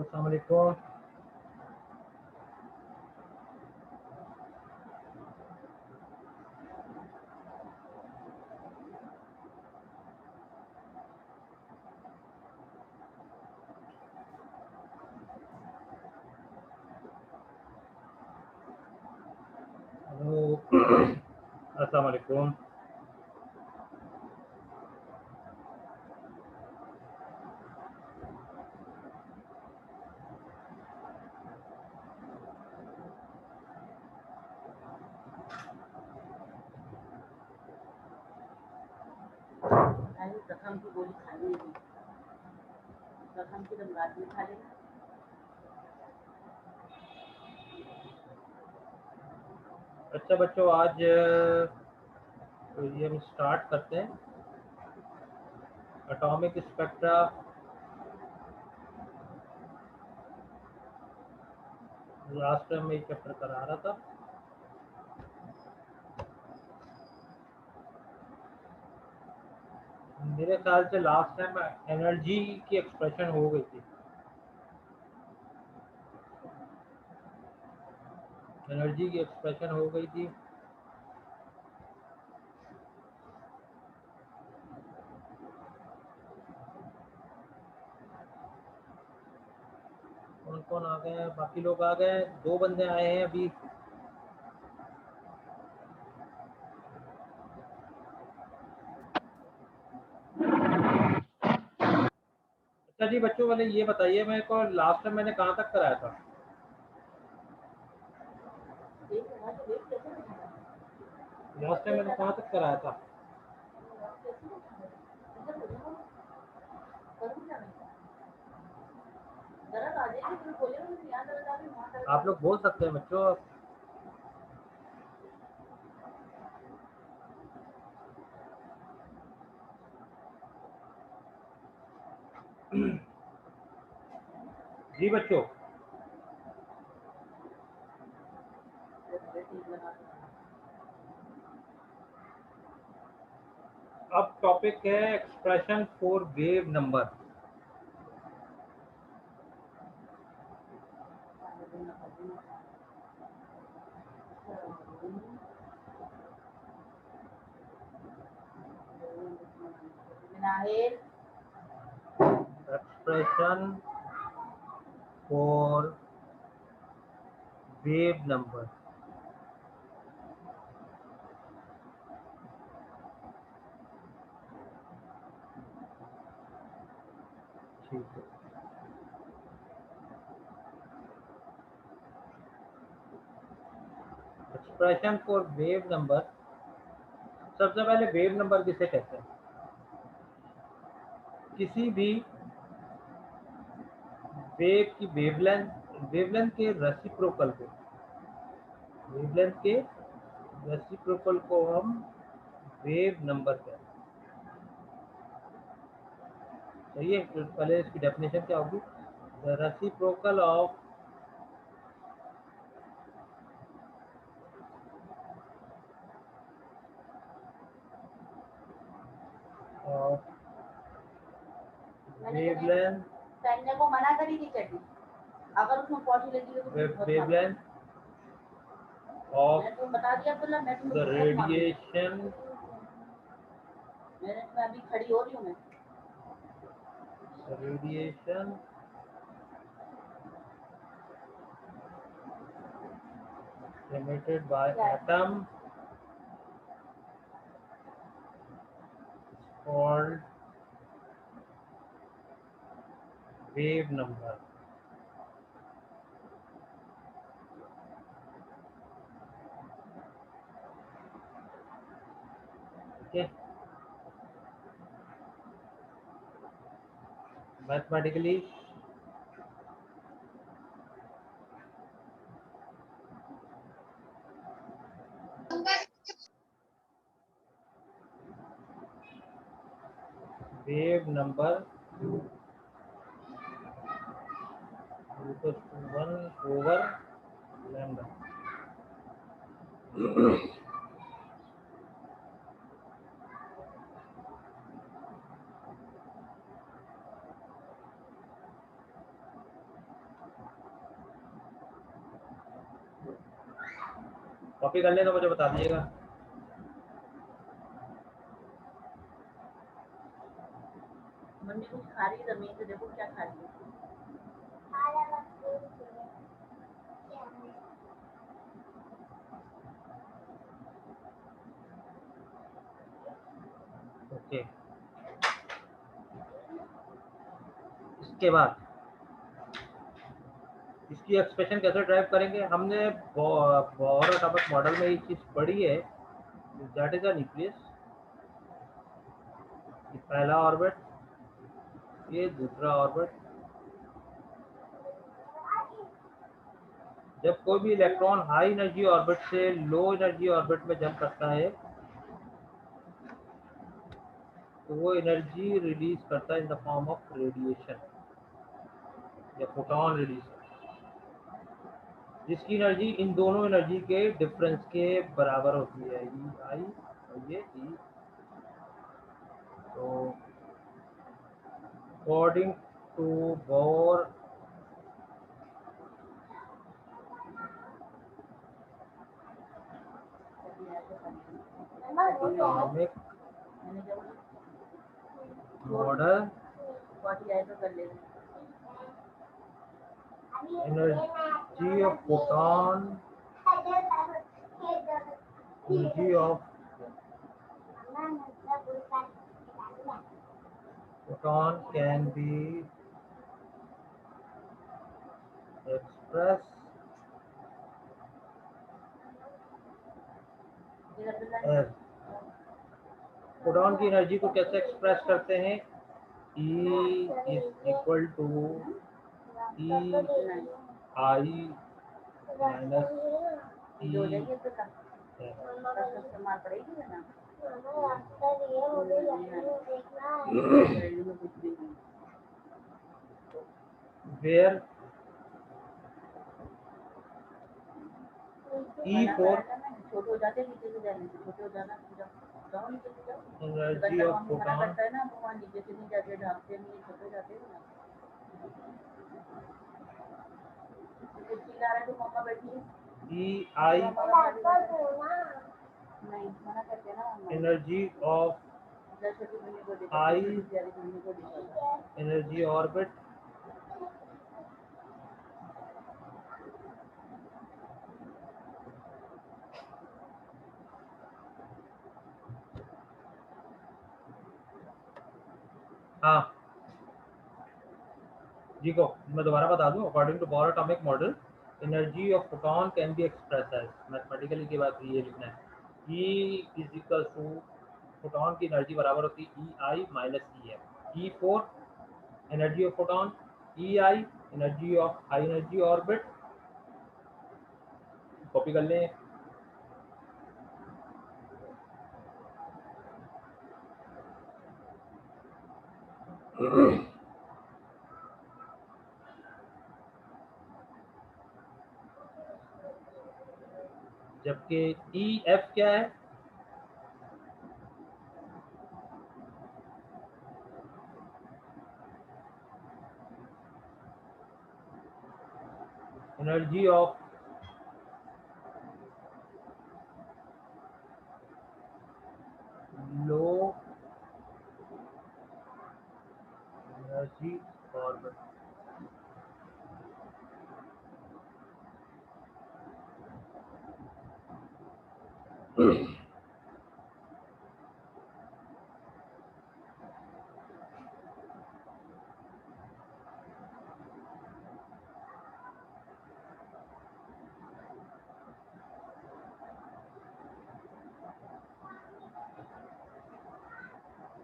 अस्सलाम वालेकुम। हेलो अस्सलाम वालेकुम। जख्म की गोली खानी है, जख्म की दम रात में खा लेना। अच्छा बच्चों, आज ये हम स्टार्ट करते हैं एटॉमिक स्पेक्ट्रा। लास्ट टाइम में चैप्टर करा रहा था। मेरे ख्याल से लास्ट टाइम एनर्जी की एक्सप्रेशन हो गई थी। एनर्जी की एक्सप्रेशन हो गई थी। कौन कौन आ गए हैं? बाकी लोग आ गए, 2 बंदे आए हैं अभी। अच्छा जी बच्चों, वाले ये बताइए मेरे को, लास्ट टाइम मैंने कहाँ तक कराया था? लास्ट टाइम मैंने कहाँ तक कराया था? आप लोग बोल सकते हैं बच्चों। जी बच्चों, अब टॉपिक है expression for wave number. Expression for wave number. ठीक है। Expression for wave number. सबसे पहले वेव नंबर किसे कहते हैं? किसी भी वेव की वेवलेंथ के रेसिप्रोकल को, वेवलेंथ के रेसिप्रोकल को हम वेव नंबर कहते हैं। सही है। तो पहले इसकी डेफिनेशन क्या होगी? द रेसिप्रोकल ऑफ वेवलेंथ पहनने को मना करी थी चड्डी, अगर उसमें पॉटी लगी हो तो वेवलेंथ ऑफ तो बता दिया अब्दुल्ला, मैं द रेडिएशन मैं अभी खड़ी हो रही हूँ मैं। Radiation emitted by atom called wave number. Okay. Mathematically, wave number equals to 1 over lambda. Copy कर लें तो मुझे बता दीजिएगा। मम्मी कुछ खा रही है जमीन से, देखो क्या खा रही है। ओके, इसके बाद इसकी एक्सप्रेशन कैसे ड्राइव करेंगे? हमने बोहर एटॉमिक मॉडल में ये चीज़ पढ़ी है, दैट इज अ न्यूक्लियस, पहला ऑर्बिट, ये दूसरा ऑर्बिट। जब कोई भी इलेक्ट्रॉन हाई एनर्जी ऑर्बिट से लो एनर्जी ऑर्बिट में जंप करता है तो वो एनर्जी रिलीज करता है in the form of radiation या फोटोन रिलीज, जिसकी एनर्जी इन दोनों एनर्जी के डिफरेंस के बराबर होती है, ई आई और ये ई। तो according to Bohr atomic model, energy of photon, energy of photon can be express as, photon की एनर्जी को कैसे एक्सप्रेस करते हैं? E is equal to E I minus E, where E4 छोटे हो जाते हैं, नीचे से जाने से छोटे हो जाना, जाओ नीचे से जाओ। एनर्जी ऑफ मना फोटॉन करता है ना, वहाँ नीचे से नहीं जाते, ढांकते नहीं, छोटे हो जाते हैं ना। कुछ चिल्ला रहा है तो मम्मा बैठी है, ई आई नहीं मना करते हैं ना मम्मा। एनर्जी ऑफ छोटी बहनी को देखो, आई प्यारी बहनी को देखो। एनर्जी ऑर्बिट हाँ जी को मैं दोबारा बता दूं, according to Bohr atomic model energy of photon can be express as, mathematically की बात ये लिखना है, E is equal to photon की एनर्जी बराबर होती है E I minus E F. E for energy of photon, E I energy of high energy orbit, copy कर लें। जबकि ई एफ क्या है? Energy of low energy orbit.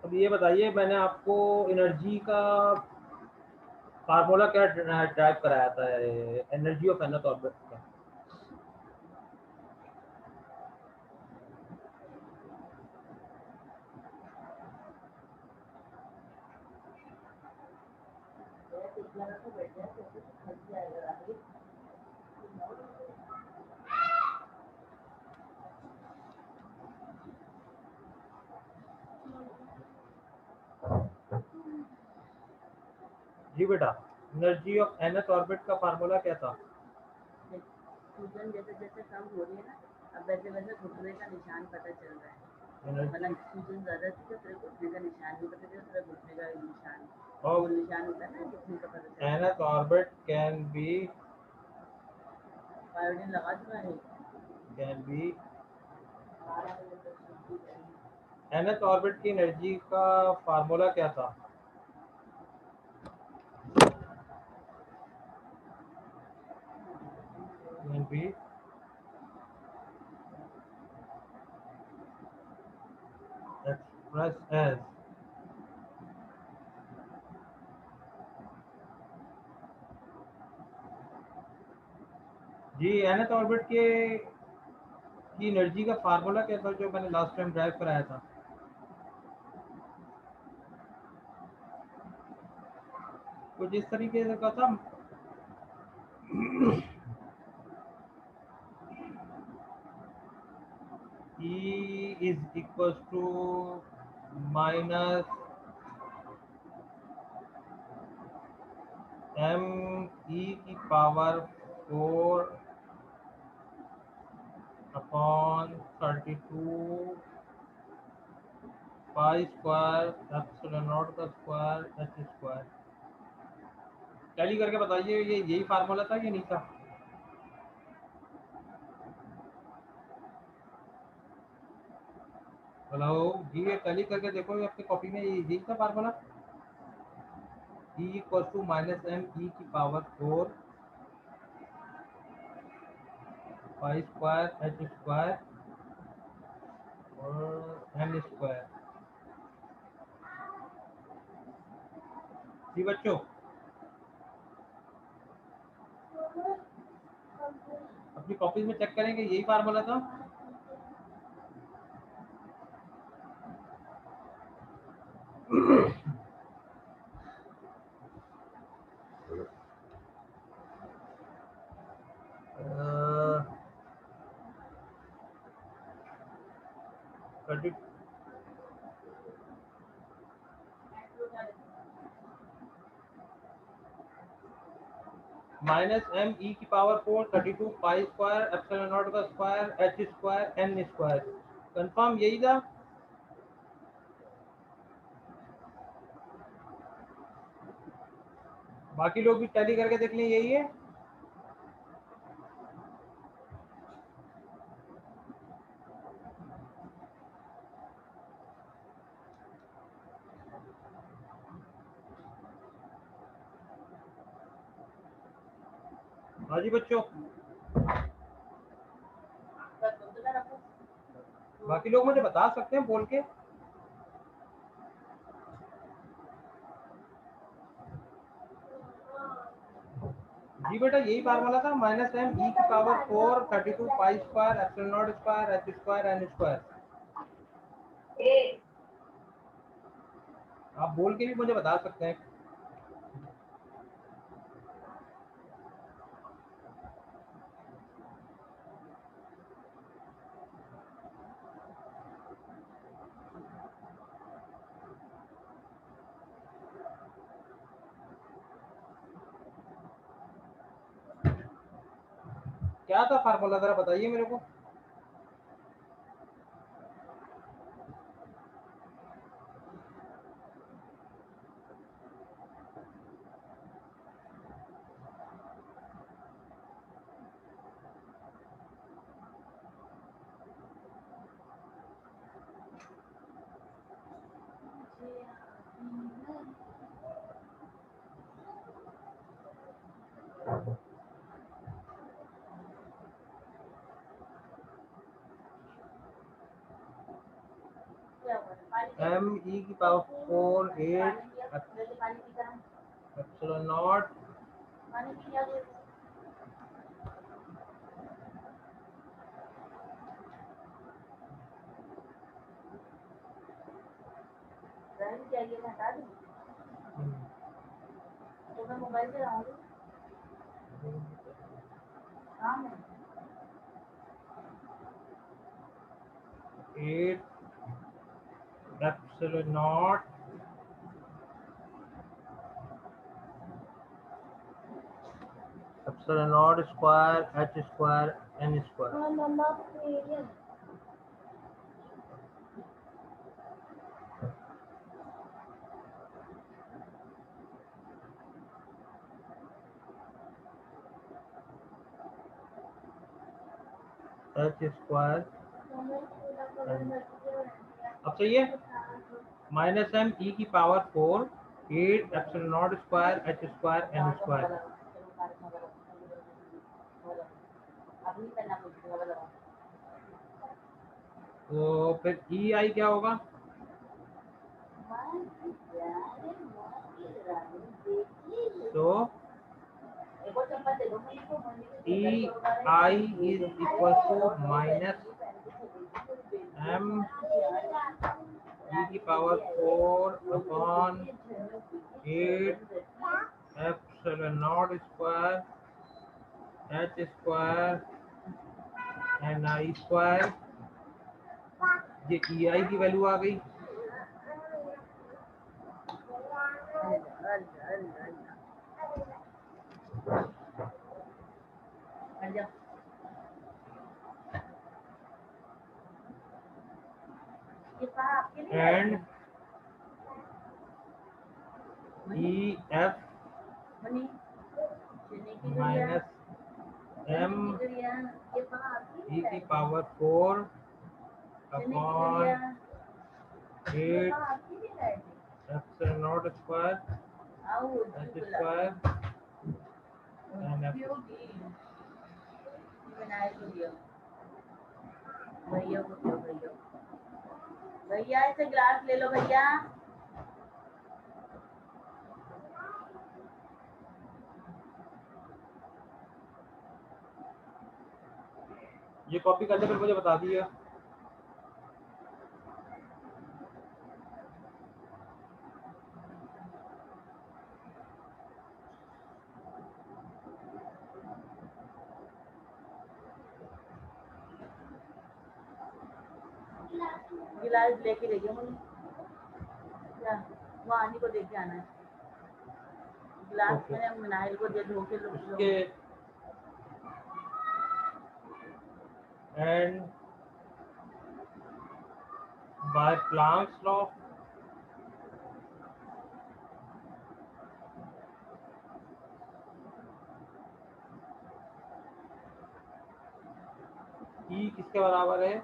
अब ये बताइए, मैंने आपको एनर्जी का फार्मूला क्या ड्राइव कराया था एनर्जी ऑफ nth ऑर्बिट का? जी बेटा, एनर्जी ऑफ nth ऑर्बिट का फार्मूला क्या था? सूजन जैसे जैसे कम हो रही है ना, अब वैसे वैसे घुटने का निशान पता चल रहा है। एनर्जी मतलब सूजन ज्यादा थी तो तेरे घुटने का निशान नहीं पता चला, तेरा घुटने का निशान of वो निशान होता है ना घुटने का पता चलता है। nth orbit can be iodine लगा चुका है। nth ऑर्बिट की एनर्जी का फार्मूला क्या था? can be expressed as जी nth ऑर्बिट के की एनर्जी का फार्मूला क्या था जो मैंने लास्ट टाइम ड्राइव कराया था? कुछ इस तरीके से का था। E is equals to minus m e की power 4 upon 32 pi square epsilon naught का स्क्वायर एच स्क्वायर। टैली करके बताइए ये यही फार्मूला था कि नहीं था? हेलो जी, ये टैली करके देखो, ये अपनी कॉपी में यही था formula. E equal to minus M E की power 4 pi square H square और एन स्क्वायर। जी बच्चों, अपनी कॉपीज में चेक करेंगे यही फार्मूला था। माइनस एम ई की power 4 32 pi square epsilon naught का square H square N square. Confirm यही था? बाकी लोग भी टैली करके देख लें, यही है। हाँ जी बच्चों, बाकी लोग मुझे बता सकते हैं बोल के। जी बेटा, यही फार्मूला था, माइनस एम ई की power 4 32 pi square epsilon naught square H square N square. आप बोल के भी मुझे बता सकते हैं। क्या था फार्मूला, जरा बताइए मेरे को। एम ई की पावर 4 8 एप्सिलॉन नॉट तो मैं मोबाइल से लाऊंगी। हाँ मैं 8 epsilon naught epsilon naught square H square N square. H square अब सही है। माइनस एम ई की power 4 8 epsilon naught square H square N square. तो फिर ई आई क्या होगा? तो E I is equal to minus M E की power 4 upon 8 epsilon naught square H square N I square. ये E I की value आ गई। And E F minus M E की power 4 upon 8 epsilon naught square H square N F. भैया ऐसे glass ले लो भैया। ये कॉपी करने पर मुझे बता दिया। गिलास लेके देखिए मुझे क्या वो आनी को देखे आना है। गिलास मैंने मनाहिल को दे धो के उसके एंड बाय प्लांक्स लॉ ई किसके बराबर है?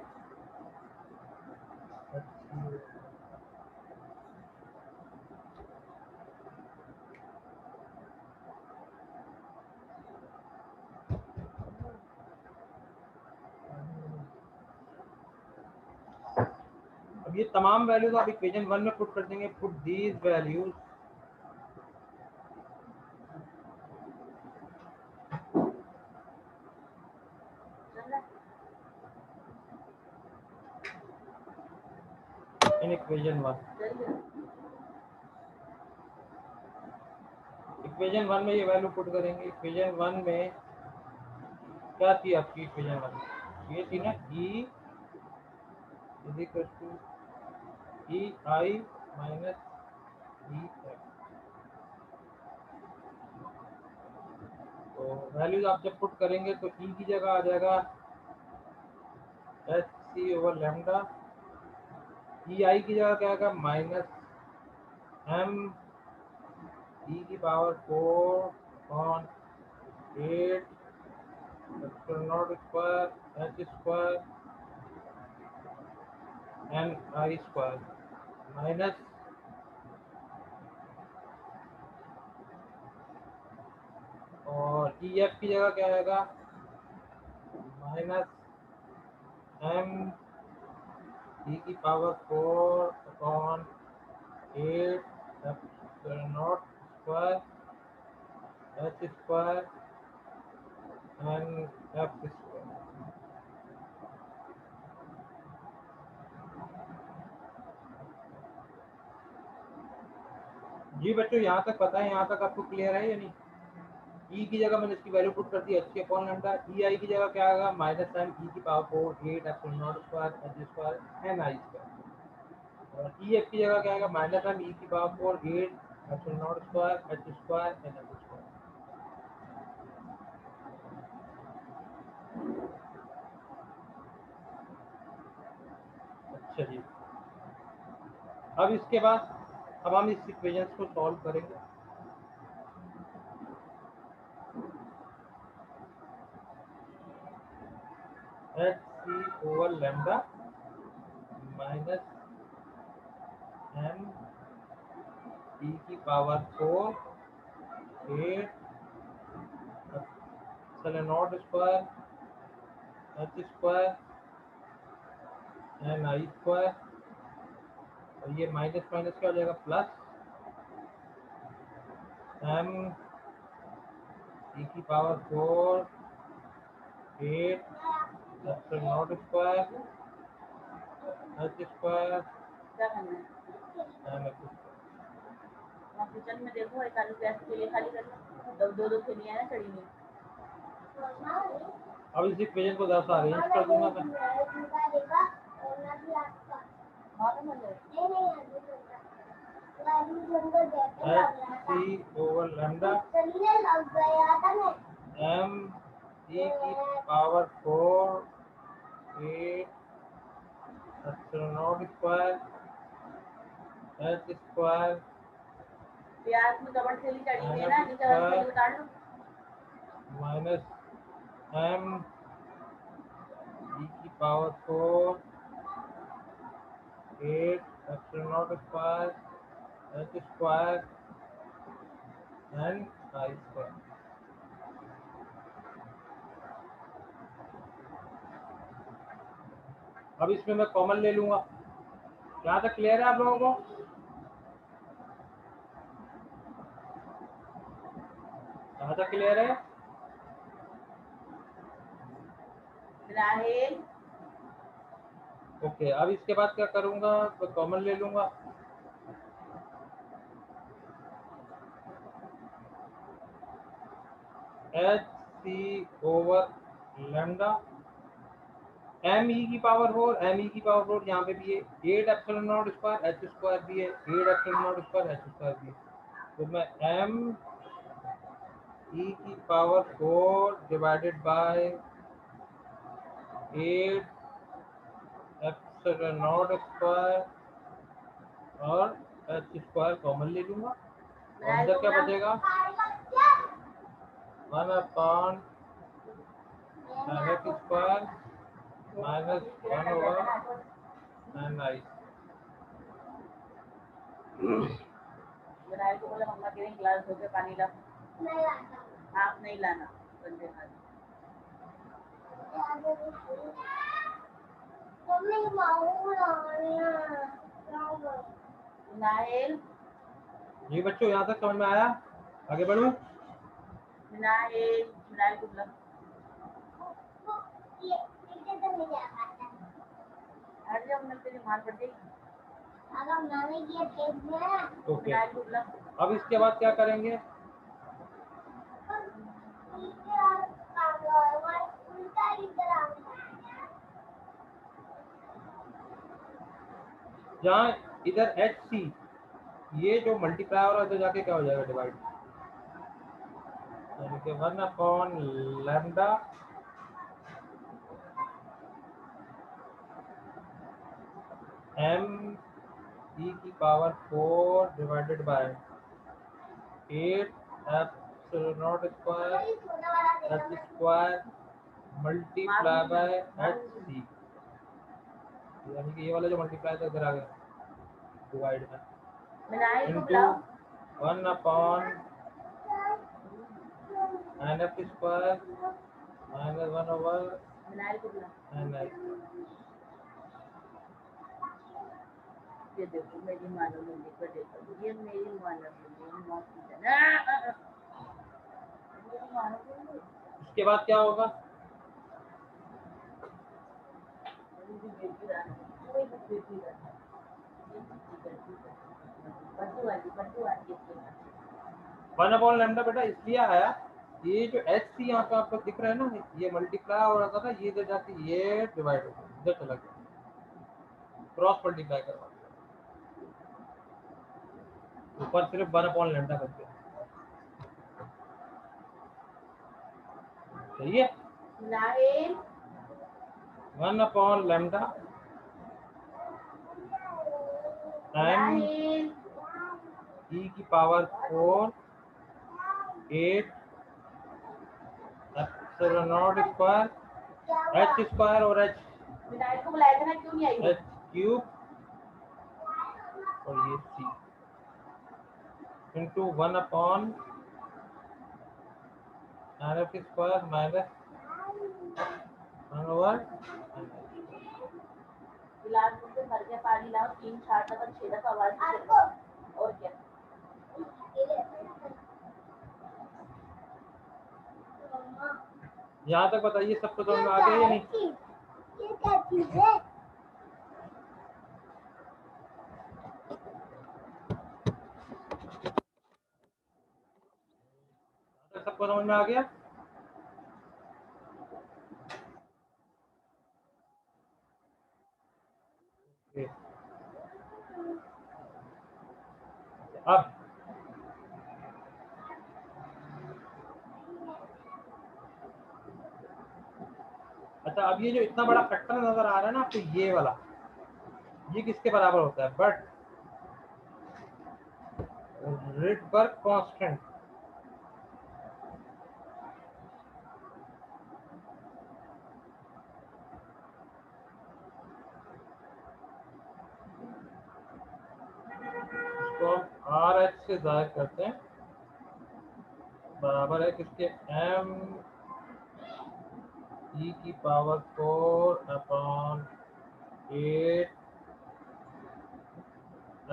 अब ये तमाम वैल्यूज आप इक्वेशन 1 में पुट कर देंगे। Put these values in equation 1। Equation 1 में ये वैल्यू पुट करेंगे। इक्वेशन 1 में क्या थी आपकी? इक्वेशन 1 ये थी ना E is equal to E I minus E F. तो वैल्यूज आप जब पुट करेंगे तो ई की जगह आ जाएगा H C over lambda. E I की जगह क्या आएगा? माइनस एम ई की power 4 on 8 epsilon naught square H square N I square minus और ई एफ की जगह क्या आएगा? माइनस एम ई की power 4 upon 8 epsilon naught square H square N F square. जी बच्चों यहाँ तक पता है? यहाँ तक आपको क्लियर है या नहीं? ई की जगह मैंने इसकी वैल्यू पुट कर दी अच्छी अपॉन लैम्डा। ई आई की जगह क्या आएगा? माइनस एम ई की power 4 8 epsilon naught square H square N I square. और ई एफ की जगह क्या आएगा? माइनस एम ई की power 4 8 epsilon naught square H square N F square. चलिए अब इसके बाद अब हम इस इक्वेशन को सॉल्व करेंगे। H C over lambda minus M E की power 4 8 epsilon naught square H square N I square, और ये माइनस माइनस क्या हो जाएगा प्लस एम ई की power 4 8 epsilon naught square H square क्या करना है? N H square. वहाँ किचन में देखो, एक आलू गैस के लिए खाली कर लो, दो दो थैलियाँ है ना चढ़ी हुई। अब इस इक्वेशन को दस अरेंज कर दूंगा मैं। H C over lambda M E की power 4 8 epsilon naught square H square प्याज में डबल थैली चढ़ी हुई है ना, नीचे वाली थैली उतार लो। माइनस एम ई की power 4 8 epsilon naught square H square N I square. अब इसमें मैं कॉमन ले लूंगा। यहाँ तक क्लियर है आप लोगों को? यहाँ तक क्लियर है? राहेल ओके, अब इसके बाद क्या करूंगा, मैं कॉमन ले लूंगा। H C over lambda M E की पावर 4 एम ई की पावर 4 यहाँ पे भी है 8 epsilon naught square H square भी है 8 epsilon naught square H square भी है। तो मैं एम ई की power 4 divided by 8 epsilon naught square और एच स्क्वायर कॉमन ले लूंगा। और अंदर क्या बचेगा 1/x स्क्वायर माइनस 1/n/i। राहेल को बोला मम्मा के गिलास धो के पानी ला। आप नहीं लाना बंदे हाथ। नाहिल जी बच्चों, यहाँ तक समझ में आया? आगे बढ़ूं? नाहिल नाहिल को बुला। हट जाओ, मैं तेरी मार पड़ जाएगी। ओके, नाहिल को बुला। अब इसके बाद क्या करेंगे, जहाँ इधर एच सी ये जो मल्टीप्लाई हो रहा है तो जाके क्या हो जाएगा डिवाइड, यानी कि 1/लैम्डा एम ई की power 4 divided by 8 epsilon naught square H square multiply by H C, यानी कि ये वाला जो मल्टीप्लाई था इधर आ गया डिवाइड में नाहिल को इनटू बुलाओ। 1/nf square minus 1/n Nahil को बुला। आई। ये देखो मेरी मानो मुंडी को देखो, ये मेरी मानो मुंडी मौसी है ना। मेरी मानो मुंडी। इसके बाद क्या होगा, मेरी बेटी रानी, कोई भी बेटी रानी, ये चीज़ करती है। बच्चों वाली 1/लैम्डा बेटा इसलिए आया, ये जो एच सी यहाँ पे आपको दिख रहा है ना, ये मल्टीप्लाई हो रहा था ना, ये इधर जाके ये डिवाइड हो गया, इधर चला गया, क्रॉस मल्टीप्लाई करवा दिया, ऊपर सिर्फ 1/लैम्डा बच गया। सही है, नाहिल 1/लैम्डा m e की power 4 8 epsilon naught square h square और h विनायक को बुलाया था ना, क्यों नहीं आई वो? h क्यूब और ये c into 1 upon nf square minus 1 over गिलास से भर के पानी लाओ, 3 4 दफा 6 दफा आवाज दे। और क्या? यहाँ तक बताइए, सबको समझ में आ गया या नहीं? ये क्या चीज है? सबको समझ में आ गया? अब अच्छा, अब ये जो इतना बड़ा फैक्टर नजर आ रहा है ना आपको, ये वाला, ये किसके बराबर होता है? But Rydberg constant. इसको हम आर एच से जाहिर करते हैं, बराबर है किसके? एम ई की power 4 upon 8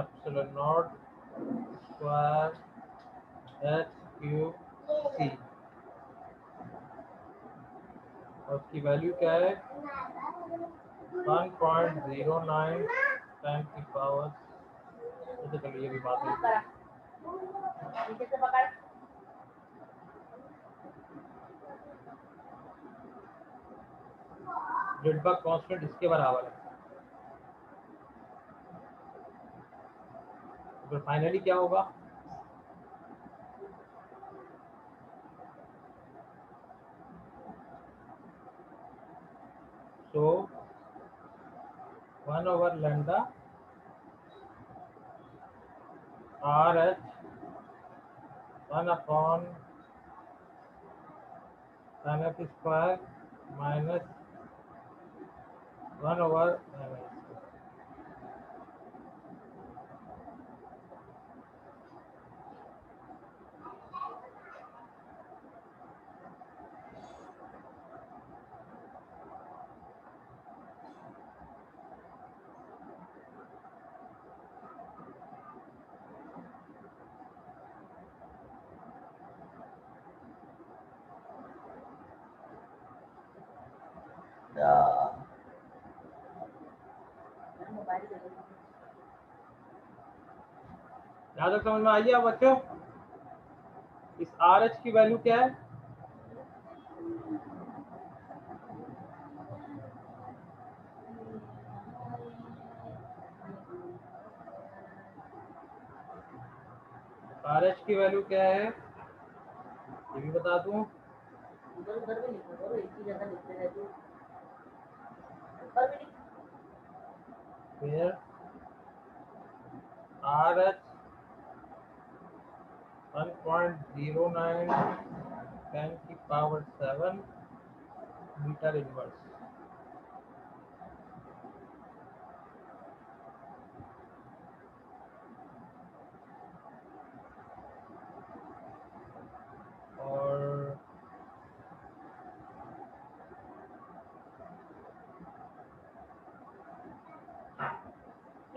epsilon naught square H cube C. और उसकी वैल्यू क्या है? 1.09 टाइम की पावर। तो चलिए ये भी बात है। नीचे से पकड़। रिडबर्ग कांस्टेंट इसके बराबर है। तो फाइनली क्या होगा? तो 1 over lambda R H 1 upon N F square minus 1 over N F. Mobile दे दो। यहाँ तक समझ में आइए आप बच्चों? इस आर एच की वैल्यू क्या है? आर एच की वैल्यू क्या है ये भी बता दूं। उधर उधर भी लिखो, करो एक ही जगह लिखते रहते हो। ऊपर भी लिख। फिर आर एच 1.09 10 की पावर 7 मीटर इनवर्स। और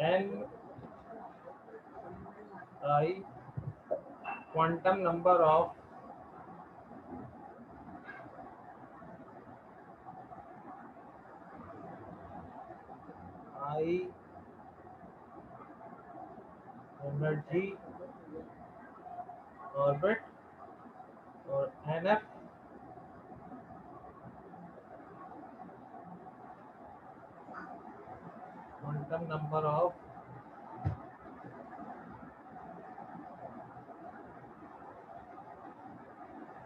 N I quantum number of I energy orbit और N F quantum number of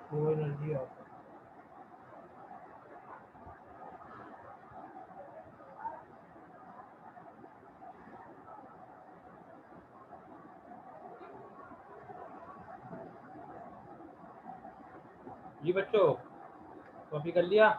flow energy orbit. जी बच्चों, कॉपी कर लिया?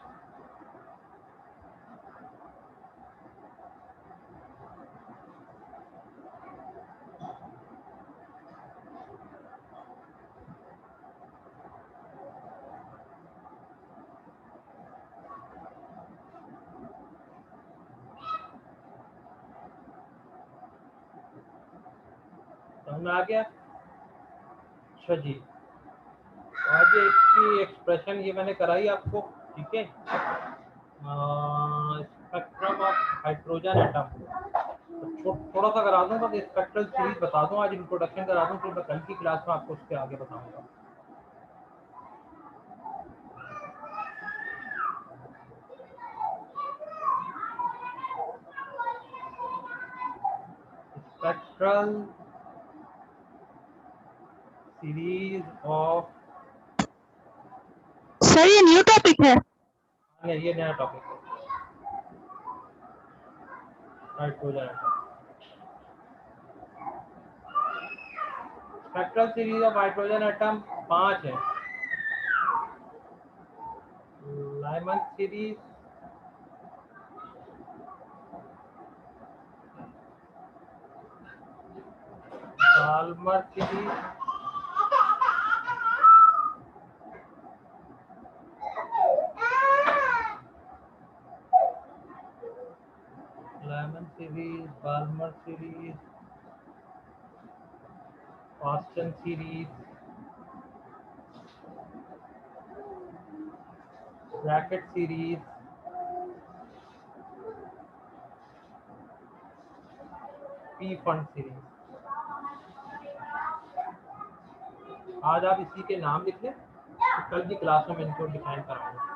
समझ में आ गया? अच्छा जी, आज इसकी एक्सप्रेशन ये मैंने कराई आपको, ठीक है। स्पेक्ट्रम ऑफ हाइड्रोजन एटम थोड़ा सा करा दूं, बस स्पेक्ट्रल सीरीज बता दूं, आज इंट्रोडक्शन करा दूं, फिर मैं कल की क्लास में आपको उसके आगे बताऊंगा। स्पेक्ट्रल सीरीज ऑफ, सर ये न्यू टॉपिक है? ये नया टॉपिक है, hydrogen atom. Spectral series of hydrogen atom 5 है। Lyman series, Balmer series, Lyman series, Balmer series, Austin series, Brackett series, Pfund series. आज आप इसी के नाम लिख लें, तो कल की क्लास में मैं इनको डिफाइन कराऊंगा।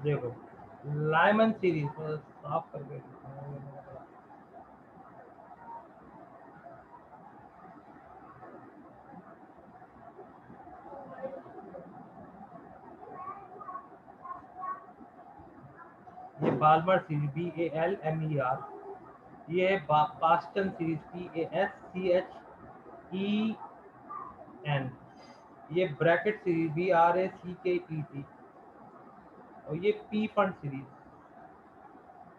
देखो, लाइमन सीरीज साफ करके ये बाल्मर सीरीज BALMER, ये है पास्टन सीरीज PASCHEN, ये ब्रैकेट सीरीज BRACKET, और ये P fund series,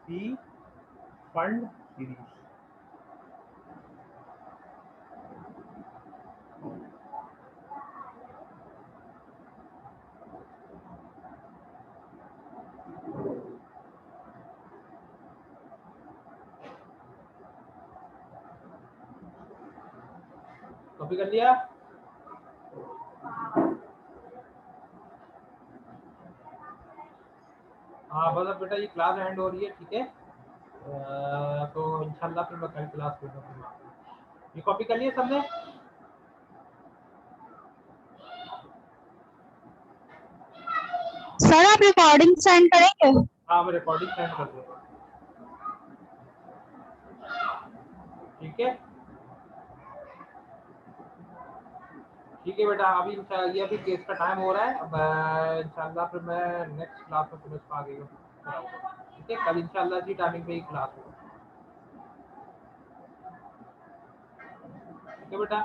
Pfund series. Copy कर लिया? हाँ बस अब बेटा ये क्लास एंड हो रही है, ठीक है। तो इंशाल्लाह फिर मैं कल क्लास करूँगा। ये कॉपी कर लिए सबने? सर आप रिकॉर्डिंग सेंड करेंगे? हाँ मैं रिकॉर्डिंग सेंड कर दूँगा, ठीक है। ठीक है बेटा, अभी ये अभी केस का टाइम हो रहा है, अब इंशाल्लाह फिर मैं नेक्स्ट क्लास में फिर इसको आगे कराऊंगा, ठीक है। कल इंशाल्लाह इसी टाइमिंग पे ही क्लास होगा, ठीक है बेटा।